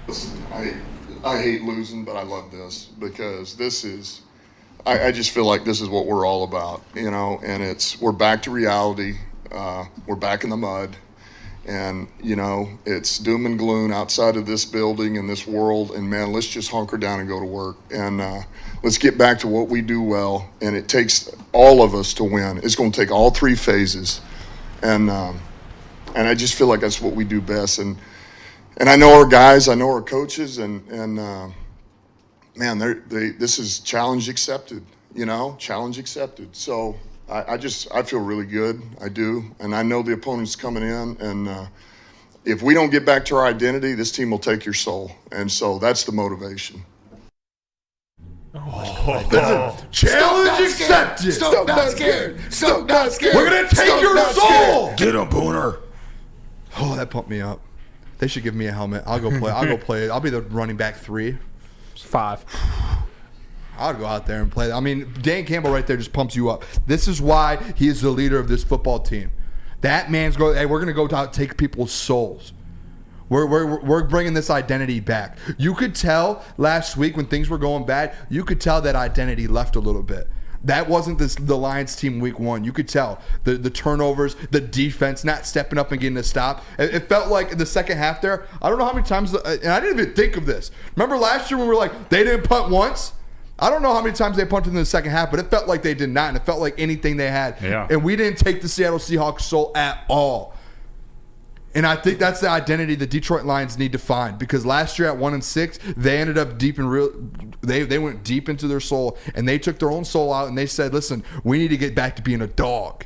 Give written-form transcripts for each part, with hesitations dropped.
Listen, I hate losing, but I love this because this is. I just feel like this is what we're all about, and we're back to reality. We're back in the mud, and it's doom and gloom outside of this building and this world. And man, let's just hunker down and go to work, and let's get back to what we do well. And it takes all of us to win. It's going to take all three phases, and I just feel like that's what we do best. And I know our guys, I know our coaches, and man, this is challenge accepted, challenge accepted. So I feel really good. I do. And I know the opponent's coming in. And if we don't get back to our identity, this team will take your soul. And so that's the motivation. Challenge accepted. Stoke not scared. Stoke not scared. We're going to take your soul. Get him, Booner. Oh, that pumped me up. They should give me a helmet. I'll go play. I'll be the running back 3. 5. I'll go out there and play. I mean, Dan Campbell right there just pumps you up. This is why he is the leader of this football team. That man's going, hey, we're going to go out and take people's souls. We're bringing this identity back. You could tell last week when things were going bad, you could tell that identity left a little bit. That wasn't the Lions team week 1. You could tell the turnovers, the defense not stepping up and getting a stop. It felt like in the second half there, I don't know how many times, and I didn't even think of this. Remember last year when we were like, they didn't punt once? I don't know how many times they punted in the second half, but it felt like they did not, and it felt like anything they had. Yeah. And we didn't take the Seattle Seahawks soul at all. And I think that's the identity the Detroit Lions need to find, because last year at 1-6, they ended up deep in real. They went deep into their soul, and they took their own soul out, and they said, "Listen, we need to get back to being a dog."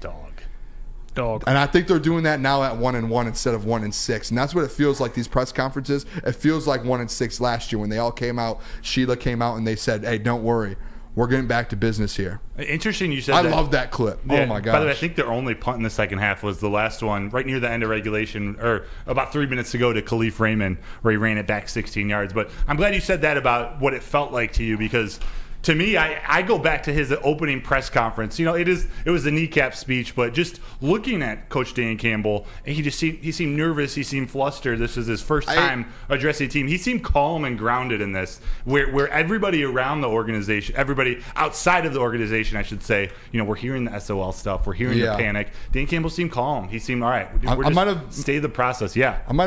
And I think they're doing that now at 1-1 instead of 1-6, and that's what it feels like. These press conferences, it feels like 1-6 last year when they all came out. Sheila came out and they said, "Hey, don't worry. We're getting back to business here." Interesting you said I that. love that clip. Yeah, Oh, my gosh. By the way, I think their only punt in the second half was the last one right near the end of regulation, or about 3 minutes to go, to Khalif Raymond, where he ran it back 16 yards. But I'm glad you said that about what it felt like to you, because to me, I go back to his opening press conference. It was a kneecap speech, but just looking at Coach Dan Campbell, and he seemed nervous, he seemed flustered. This was his first time addressing the team. He seemed calm and grounded in this, where everybody around the organization, everybody outside of the organization, I should say, we're hearing the SOL stuff, we're hearing the panic. Dan Campbell seemed calm. He seemed all right. We're just stay the process. Yeah, I might